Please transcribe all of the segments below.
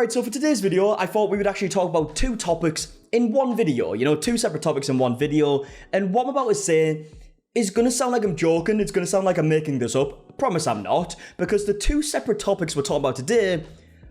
Right, so for today's video, I thought we would actually talk about two topics in one video. You know, two separate topics in one video. And what I'm about to say is going to sound like I'm joking. It's going to sound like I'm making this up. I promise I'm not. Because the two separate topics we're talking about today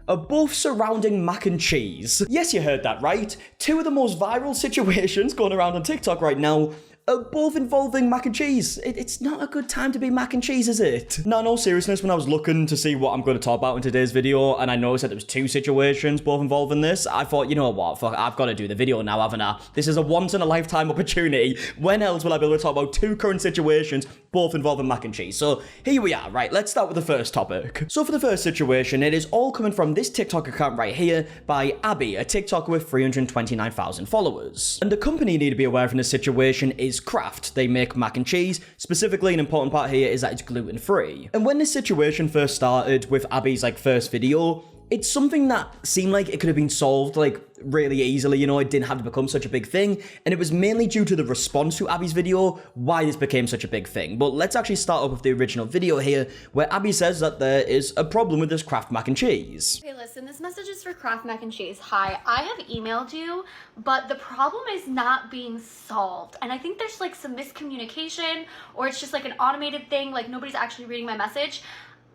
are both surrounding mac and cheese. Yes, you heard that right. Two of the most viral situations going around on TikTok right now are both involving mac and cheese. It's not a good time to be mac and cheese, is it? No, in all seriousness, when I was looking to see what I'm going to talk about in today's video, and I noticed that there was two situations both involving this, I thought, you know what, fuck, I've got to do the video now, haven't I? This is a once-in-a-lifetime opportunity. When else will I be able to talk about two current situations both involving mac and cheese? So here we are, right? Let's start with the first topic. So for the first situation, it is all coming from this TikTok account right here by Abby, a TikToker with 329,000 followers. And the company you need to be aware of in this situation is Kraft. They make mac and cheese. Specifically, an important part here is that it's gluten-free. And when this situation first started with Abby's first video, it's something that seemed like it could have been solved really easily, you know, it didn't have to become such a big thing, and it was mainly due to the response to Abby's video why this became such a big thing. But let's actually start off with the original video here, where Abby says that there is a problem with this Kraft mac and cheese. Hey, listen, this message is for Kraft mac and cheese. Hi, I have emailed you, but the problem is not being solved, and I think there's some miscommunication, or it's just an automated thing, nobody's actually reading my message.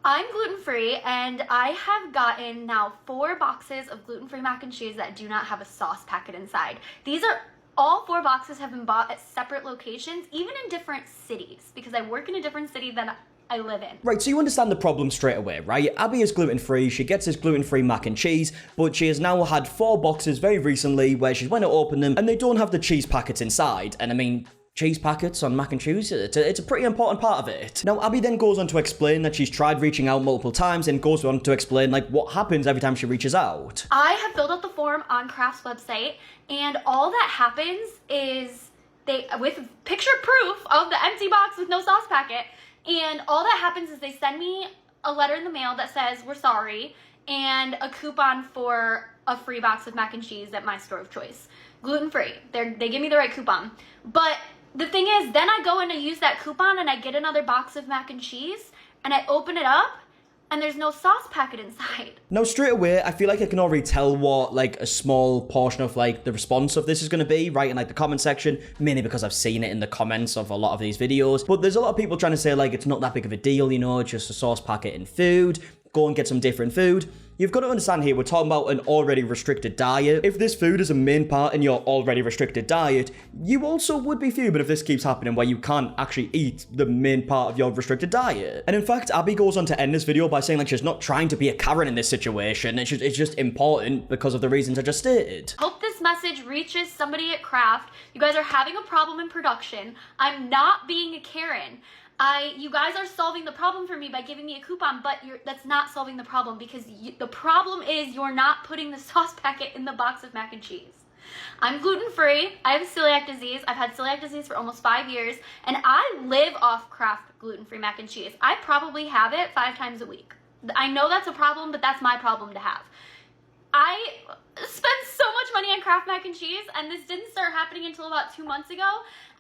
I'm gluten-free, and I have gotten now 4 boxes of gluten-free mac and cheese that do not have a sauce packet inside. All 4 boxes have been bought at separate locations, even in different cities, because I work in a different city than I live in. Right, so you understand the problem straight away, right? Abby is gluten-free, she gets this gluten-free mac and cheese, but she has now had 4 boxes very recently where she's went to open them, and they don't have the cheese packets inside, and I mean, cheese packets on mac and cheese, it's a pretty important part of it. Now, Abby then goes on to explain that she's tried reaching out multiple times and goes on to explain, what happens every time she reaches out. I have filled out the form on Kraft's website, and all that happens is with picture proof of the empty box with no sauce packet, and all that happens is they send me a letter in the mail that says, we're sorry, and a coupon for a free box of mac and cheese at my store of choice. Gluten-free. They give me the right coupon. But the thing is, then I go in and use that coupon and I get another box of mac and cheese and I open it up and there's no sauce packet inside. Now, straight away, I feel like I can already tell what, a small portion of, the response of this is going to be, right, in, the comment section, mainly because I've seen it in the comments of a lot of these videos. But there's a lot of people trying to say, it's not that big of a deal, you know, it's just a sauce packet in food. Go and get some different food. You've got to understand here, we're talking about an already restricted diet. If this food is a main part in your already restricted diet, you also would be fuming if this keeps happening where you can't actually eat the main part of your restricted diet. And in fact, Abby goes on to end this video by saying she's not trying to be a Karen in this situation. It's just important because of the reasons I just stated. Hope this message reaches somebody at Kraft. You guys are having a problem in production. I'm not being a Karen. You guys are solving the problem for me by giving me a coupon, but that's not solving the problem because the problem is you're not putting the sauce packet in the box of mac and cheese. I'm gluten-free. I have celiac disease. I've had celiac disease for almost 5 years, and I live off Kraft gluten-free mac and cheese. I probably have it 5 times a week. I know that's a problem, but that's my problem to have. I spent so much money on Kraft mac and cheese, and this didn't start happening until about 2 months ago,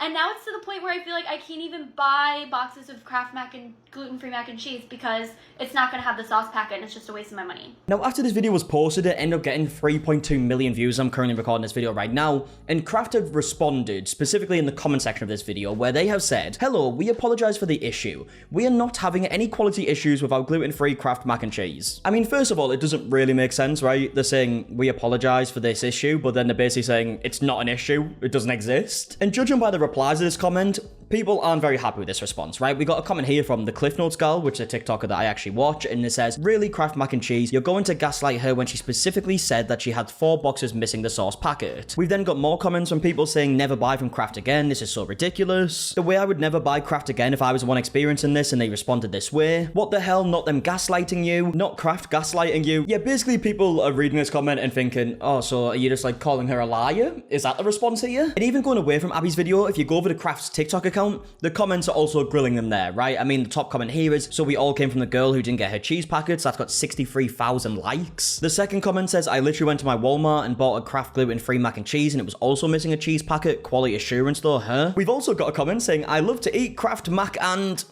and now it's to the point where I feel like I can't even buy boxes of Kraft mac and gluten-free mac and cheese because it's not going to have the sauce packet and it's just a waste of my money. Now, after this video was posted, it ended up getting 3.2 million views. I'm currently recording this video right now, and Kraft have responded, specifically in the comment section of this video, where they have said, "Hello, we apologize for the issue. We are not having any quality issues with our gluten-free Kraft mac and cheese." I mean, first of all, it doesn't really make sense, right? They're saying, we apologize for this issue, but then they're basically saying, it's not an issue, it doesn't exist. And judging by the replies to this comment, people aren't very happy with this response, right? We got a comment here from the Cliff Notes girl, which is a TikToker that I actually watch, and it says, "Really, Kraft mac and cheese, you're going to gaslight her when she specifically said that she had 4 boxes missing the sauce packet." We've then got more comments from people saying, "Never buy from Kraft again, this is so ridiculous. The way I would never buy Kraft again if I was the one experiencing this," and they responded this way. "What the hell, not them gaslighting you, not Kraft gaslighting you." Yeah, basically people are reading this comment and thinking, oh, so are you just calling her a liar? Is that the response here? And even going away from Abby's video, if you go over to Kraft's TikTok account, the comments are also grilling them there, right? I mean, the top comment here is, "So we all came from the girl who didn't get her cheese packets." That's got 63,000 likes. The second comment says, "I literally went to my Walmart and bought a Kraft gluten-free mac and cheese and it was also missing a cheese packet. Quality assurance though, huh?" We've also got a comment saying, "I love to eat Kraft mac and..."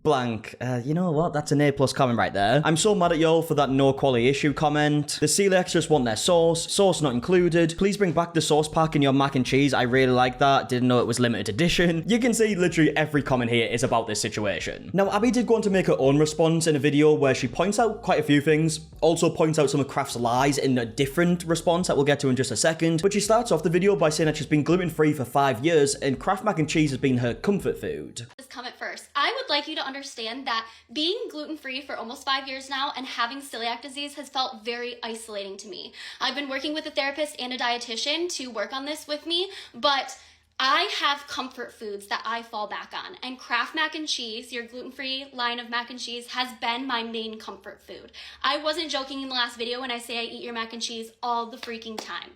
blank. You know what? That's an A+ comment right there. I'm so mad at y'all for that no quality issue comment. The celiacs just want their sauce not included. Please bring back the sauce pack in your mac and cheese. I really like that. Didn't know it was limited edition. You can see literally every comment here is about this situation. Now, Abby did go on to make her own response in a video where she points out quite a few things, also points out some of Kraft's lies in a different response that we'll get to in just a second, but she starts off the video by saying that she's been gluten-free for 5 years and Kraft mac and cheese has been her comfort food. This comment first. I would like you to understand that being gluten-free for almost 5 years now and having celiac disease has felt very isolating to me. I've been working with a therapist and a dietitian to work on this with me, but I have comfort foods that I fall back on, and Kraft mac and cheese, your gluten-free line of mac and cheese, has been my main comfort food. I wasn't joking in the last video when I say I eat your mac and cheese all the freaking time,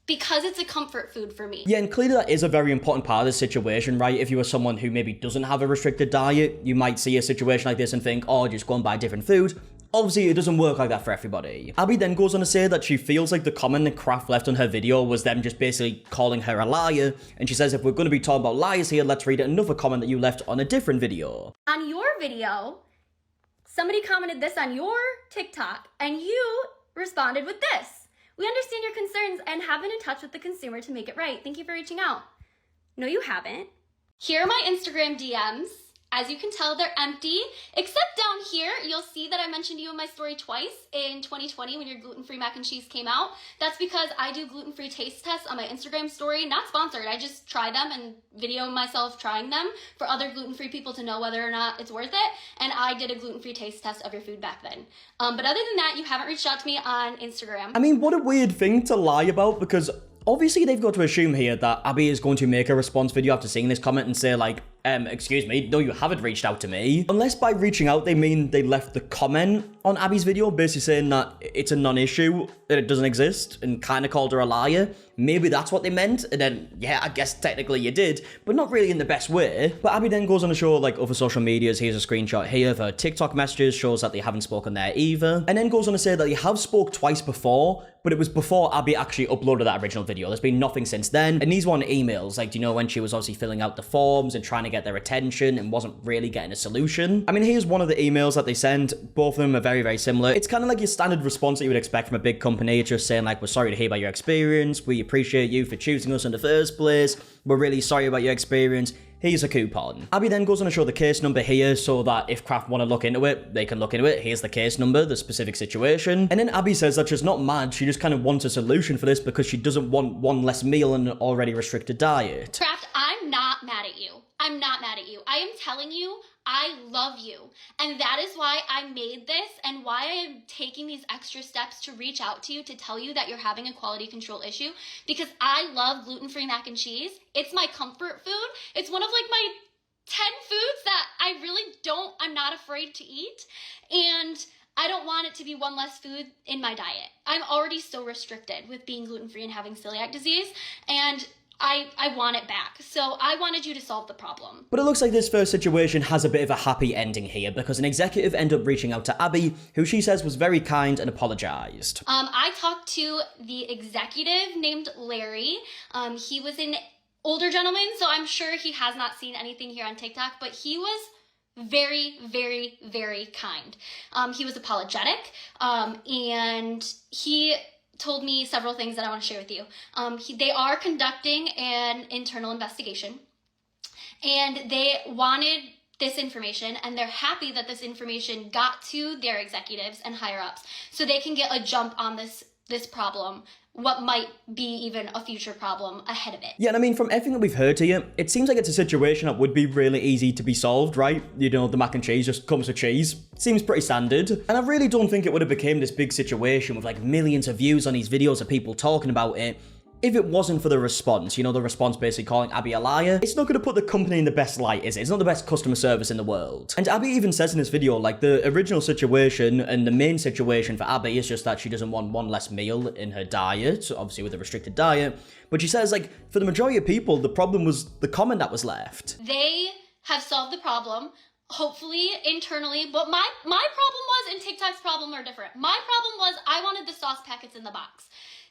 because it's a comfort food for me. Yeah, and clearly that is a very important part of the situation, right? If you are someone who maybe doesn't have a restricted diet, you might see a situation like this and think, oh, just go and buy different food. Obviously, it doesn't work like that for everybody. Abby then goes on to say that she feels like the comment that Kraft left on her video was them just basically calling her a liar, and she says if we're going to be talking about liars here, let's read another comment that you left on a different video. On your video, somebody commented this on your TikTok, and you responded with this. We understand your concerns and have been in touch with the consumer to make it right. Thank you for reaching out. No, you haven't. Here are my Instagram DMs. As you can tell, they're empty, except down here, you'll see that I mentioned you in my story twice in 2020 when your gluten-free mac and cheese came out. That's because I do gluten-free taste tests on my Instagram story, not sponsored. I just try them and video myself trying them for other gluten-free people to know whether or not it's worth it. And I did a gluten-free taste test of your food back then. But other than that, you haven't reached out to me on Instagram. I mean, what a weird thing to lie about, because obviously they've got to assume here that Abby is going to make a response video after seeing this comment and say like, excuse me, no, you haven't reached out to me. Unless by reaching out, they mean they left the comment on Abby's video, basically saying that it's a non-issue, that it doesn't exist, and kind of called her a liar. Maybe that's what they meant, and then, yeah, I guess technically you did, but not really in the best way. But Abby then goes on to show, like, other social medias. Here's a screenshot here of her TikTok messages, shows that they haven't spoken there either. And then goes on to say that they have spoke twice before, but it was before Abby actually uploaded that original video. There's been nothing since then. And these one emails, like, do you know when she was obviously filling out the forms and trying to get their attention and wasn't really getting a solution? I mean, here's one of the emails that they sent. Both of them are very, very similar. It's kind of like your standard response that you would expect from a big company. It's just saying, like, we're sorry to hear about your experience. We appreciate you for choosing us in the first place. We're really sorry about your experience. Here's a coupon. Abby then goes on to show the case number here so that if Kraft want to look into it, they can look into it. Here's the case number, the specific situation. And then Abby says that she's not mad. She just kind of wants a solution for this because she doesn't want one less meal in an already restricted diet. Kraft, I'm not mad at you. I'm not mad at you. I am telling you, I love you. And that is why I made this and why I am taking these extra steps to reach out to you to tell you that you're having a quality control issue, because I love gluten-free mac and cheese. It's my comfort food. It's one of like my 10 foods that I'm not afraid to eat. And I don't want it to be one less food in my diet. I'm already so restricted with being gluten-free and having celiac disease, and I want it back. So I wanted you to solve the problem. But it looks like this first situation has a bit of a happy ending here because an executive ended up reaching out to Abby, who she says was very kind and apologized. I talked to the executive named Larry. He was an older gentleman, so I'm sure he has not seen anything here on TikTok, but he was very, very, very kind. He was apologetic, and he told me several things that I want to share with you. They are conducting an internal investigation, and they wanted this information, and they're happy that this information got to their executives and higher ups so they can get a jump on this problem, what might be even a future problem ahead of it. Yeah, and I mean, from everything that we've heard here, it seems like it's a situation that would be really easy to be solved, right? You know, the mac and cheese just comes with cheese. Seems pretty standard. And I really don't think it would have become this big situation with like millions of views on these videos of people talking about it if it wasn't for the response. You know, the response basically calling Abby a liar. It's not going to put the company in the best light, is it? It's not the best customer service in the world. And Abby even says in this video, like, the original situation and the main situation for Abby is just that she doesn't want one less meal in her diet, obviously with a restricted diet. But she says, like, for the majority of people, the problem was the comment that was left. They have solved the problem, hopefully internally, but my problem was, and TikTok's problem are different. My problem was I wanted the sauce packets in the box.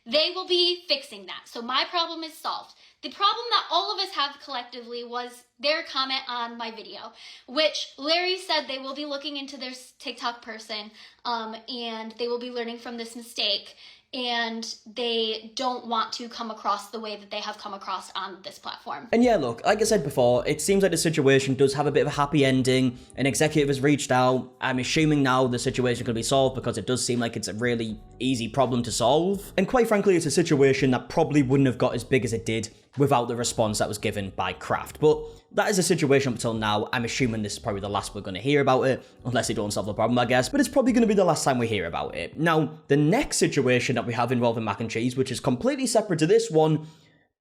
They will be fixing that. So my problem is solved. The problem that all of us have collectively was their comment on my video, which Larry said they will be looking into their TikTok person, and they will be learning from this mistake, and they don't want to come across the way that they have come across on this platform. And yeah, look, like I said before, it seems like the situation does have a bit of a happy ending. An executive has reached out. I'm assuming now the situation can be solved because it does seem like it's a really easy problem to solve. And quite frankly, it's a situation that probably wouldn't have got as big as it did without the response that was given by Kraft. But that is a situation up until now. I'm assuming this is probably the last we're going to hear about it, unless they don't solve the problem, I guess. But it's probably going to be the last time we hear about it. Now, the next situation that we have involving mac and cheese, which is completely separate to this one,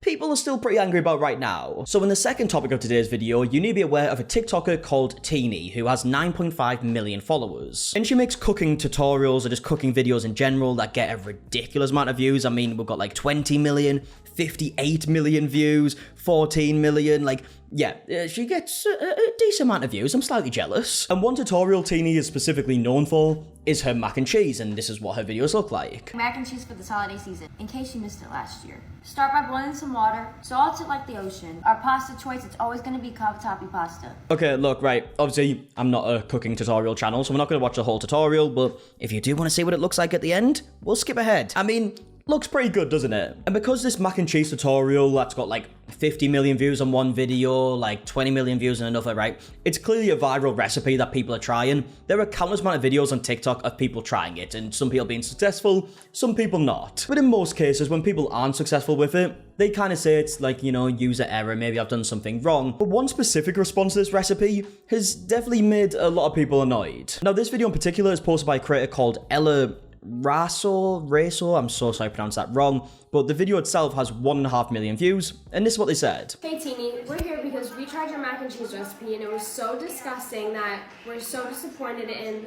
people are still pretty angry about right now. So in the second topic of today's video, you need to be aware of a TikToker called Teeny, who has 9.5 million followers. And she makes cooking tutorials or just cooking videos in general that get a ridiculous amount of views. I mean, we've got like 20 million, 58 million views, 14 million, like, yeah, she gets a decent amount of views. I'm slightly jealous. And one tutorial Teeny is specifically known for is her mac and cheese, and this is what her videos look like. Mac and cheese for this holiday season, in case you missed it last year. Start by boiling some water, salt it like the ocean. Our pasta choice, it's always gonna be cavatappi pasta. Okay, look, right, obviously, I'm not a cooking tutorial channel, so we're not gonna watch the whole tutorial, but if you do want to see what it looks like at the end, we'll skip ahead. I mean, looks pretty good, doesn't it? And because this mac and cheese tutorial that's got like 50 million views on one video, like 20 million views on another, right? It's clearly a viral recipe that people are trying. There are countless amount of videos on TikTok of people trying it, and some people being successful, some people not. But in most cases, when people aren't successful with it, they kind of say it's like, you know, user error, maybe I've done something wrong. But one specific response to this recipe has definitely made a lot of people annoyed. Now, this video in particular is posted by a creator called Ella Raso, I'm so sorry I pronounced that wrong, but the video itself has 1.5 million views, and this is what they said. Hey Teeny, we're here because we tried your mac and cheese recipe and it was so disgusting that we're so disappointed and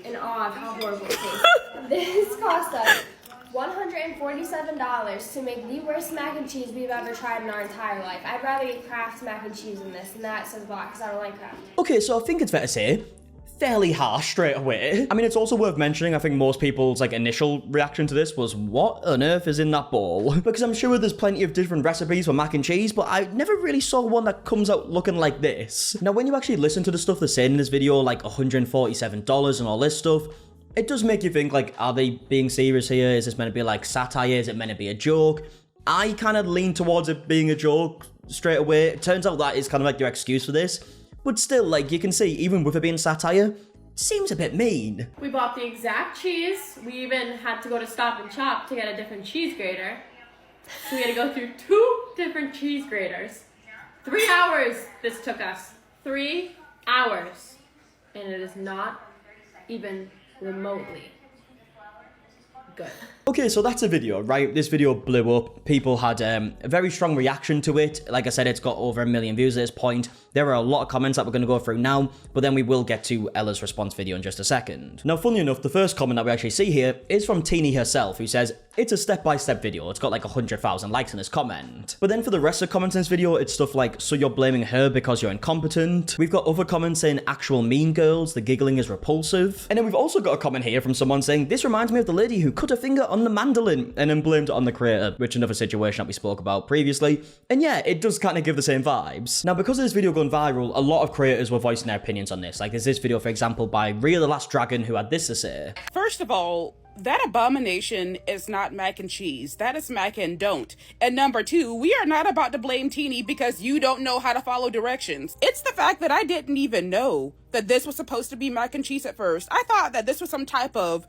in awe of how horrible it tastes. This cost us $147 to make the worst mac and cheese we've ever tried in our entire life. I'd rather get Kraft mac and cheese than this, and that says a lot because I don't like Kraft. Okay, so I think it's fair to say, fairly harsh straight away. I mean, it's also worth mentioning, I think most people's like initial reaction to this was, what on earth is in that bowl? Because I'm sure there's plenty of different recipes for mac and cheese, but I never really saw one that comes out looking like this. Now, when you actually listen to the stuff they're saying in this video, like $147 and all this stuff, it does make you think, like, are they being serious here? Is this meant to be like satire? Is it meant to be a joke? I kind of lean towards it being a joke straight away. It turns out that is kind of like your excuse for this. But still, like, you can see, even with it being satire, it seems a bit mean. We bought the exact cheese. We even had to go to Stop and Shop to get a different cheese grater. So we had to go through 2 different cheese graters. 3 hours this took us. 3 hours. And it is not even remotely good. Okay, so that's a video, right? This video blew up. People had a very strong reaction to it. Like I said, it's got over 1 million views at this point. There are a lot of comments that we're going to go through now, but then we will get to Ella's response video in just a second. Now, funnily enough, the first comment that we actually see here is from Teeny herself, who says, it's a step-by-step video. It's got like 100,000 likes in this comment. But then for the rest of the comments in this video, it's stuff like, so you're blaming her because you're incompetent. We've got other comments saying, actual mean girls, the giggling is repulsive. And then we've also got a comment here from someone saying, this reminds me of the lady who cut her finger on the mandolin and then blamed it on the creator, which is another situation that we spoke about previously. And yeah, it does kind of give the same vibes. Now, because of this video going viral, a lot of creators were voicing their opinions on this. Like, there's this video, for example, by Rhea the Last Dragon, who had this to say. First of all, that abomination is not mac and cheese. That is mac and don't. And number 2, we are not about to blame Teeny because you don't know how to follow directions. It's the fact that I didn't even know that this was supposed to be mac and cheese at first. I thought that this was some type of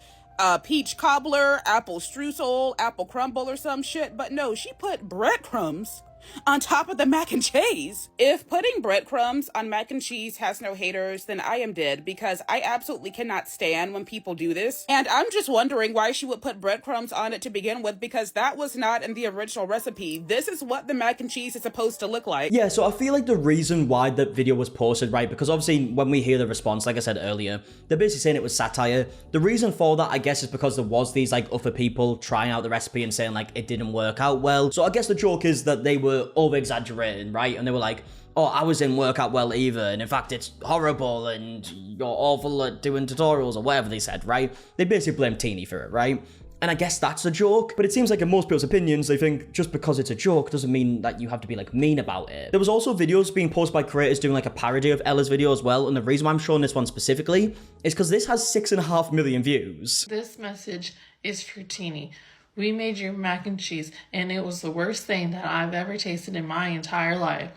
peach cobbler, apple streusel, apple crumble or some shit. But no, she put breadcrumbs on top of the mac and cheese. If putting breadcrumbs on mac and cheese has no haters, then I am dead, because I absolutely cannot stand when people do this. And I'm just wondering why she would put breadcrumbs on it to begin with, because that was not in the original recipe. This is what the mac and cheese is supposed to look like. Yeah, so I feel like the reason why the video was posted, right, because obviously when we hear the response, like I said earlier, they're basically saying it was satire. The reason for that, I guess, is because there was these like other people trying out the recipe and saying like it didn't work out well. So I guess the joke is that they were over-exaggerating, right? And they were like, oh, ours didn't work out well either, and in fact it's horrible and you're awful at doing tutorials or whatever they said, right? They basically blamed Teeny for it, right? and I guess that's a joke. But it seems like in most people's opinions, they think just because it's a joke doesn't mean that you have to be like mean about it. There was also videos being posted by creators doing like a parody of Ella's video as well, and the reason why I'm showing this one specifically is because this has 6.5 million views. This message is for Teeny. We made your mac and cheese, and it was the worst thing that I've ever tasted in my entire life.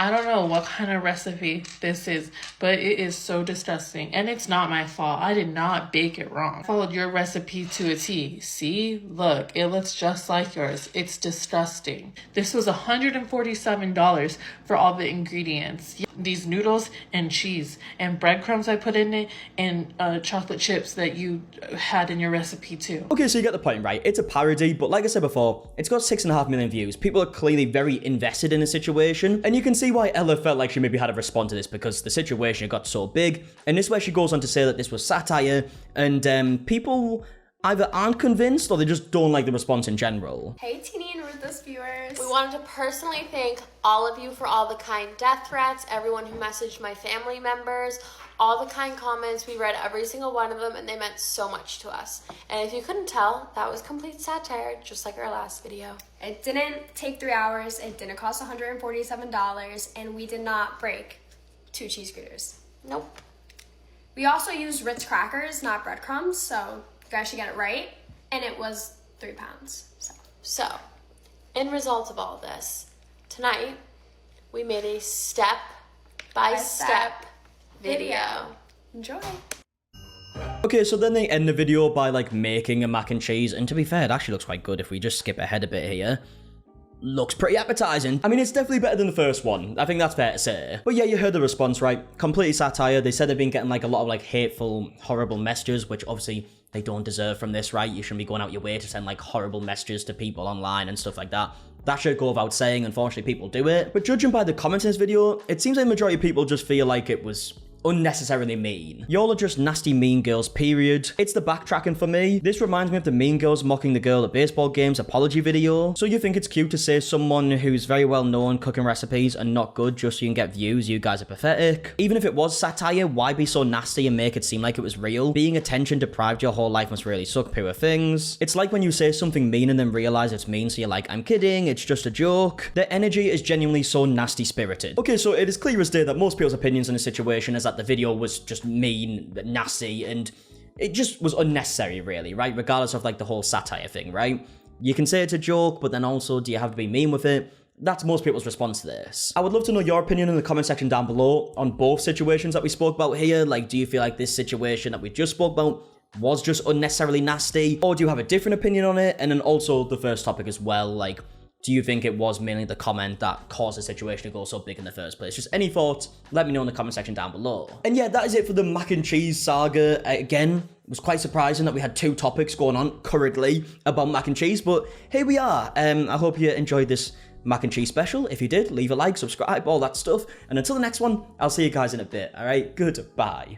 I don't know what kind of recipe this is, but it is so disgusting. And it's not my fault. I did not bake it wrong. I followed your recipe to a T. See? Look, it looks just like yours. It's disgusting. This was $147 for all the ingredients. These noodles and cheese and breadcrumbs I put in it and chocolate chips that you had in your recipe too. Okay, so you get the point, right? It's a parody, but like I said before, it's got 6.5 million views. People are clearly very invested in the situation, and you can see why Ella felt like she maybe had to respond to this because the situation got so big. And this is where she goes on to say that this was satire, and people either aren't convinced or they just don't like the response in general. Hey Teeny and Ruthless viewers. We wanted to personally thank all of you for all the kind death threats, everyone who messaged my family members, all the kind comments. We read every single one of them and they meant so much to us. And if you couldn't tell, that was complete satire, just like our last video. It didn't take 3 hours, it didn't cost $147, and we did not break 2 cheese graters. Nope. We also used Ritz crackers, not breadcrumbs, so you guys should get it right. And it was 3 pounds. So, in result of all this, tonight we made a step-by-step video. Enjoy. Okay, so then they end the video by like making a mac and cheese, and to be fair, it actually looks quite good if we just skip ahead a bit here. Looks pretty appetizing. I mean, it's definitely better than the first one. I think that's fair to say. But yeah, you heard the response, right? Completely satire. They said they've been getting like a lot of like hateful, horrible messages, which obviously they don't deserve from this, right? You shouldn't be going out your way to send like horrible messages to people online and stuff like that. That should go without saying. Unfortunately, people do it. But judging by the comments in this video, it seems like the majority of people just feel like it was unnecessarily mean. Y'all are just nasty mean girls, period. It's the backtracking for me. This reminds me of the Mean Girls mocking the girl at baseball games apology video. So you think it's cute to say someone who's very well known cooking recipes are not good just so you can get views, you guys are pathetic. Even if it was satire, why be so nasty and make it seem like it was real? Being attention deprived your whole life must really suck, poor things. It's like when you say something mean and then realize it's mean, so you're like, I'm kidding, it's just a joke. Their energy is genuinely so nasty spirited. Okay, so it is clear as day that most people's opinions in this situation is that the video was just mean, nasty, and it just was unnecessary, really, right? Regardless of like the whole satire thing, right? You can say it's a joke, but then also, do you have to be mean with it? That's most people's response to this. I would love to know your opinion in the comment section down below on both situations that we spoke about here. Like, do you feel like this situation that we just spoke about was just unnecessarily nasty? Or do you have a different opinion on it? And then also the first topic as well, like, do you think it was mainly the comment that caused the situation to go so big in the first place? Just any thoughts, let me know in the comment section down below. And yeah, that is it for the mac and cheese saga. Again, it was quite surprising that we had 2 topics going on currently about mac and cheese, but here we are. I hope you enjoyed this mac and cheese special. If you did, leave a like, subscribe, all that stuff. And until the next one, I'll see you guys in a bit, alright? Goodbye.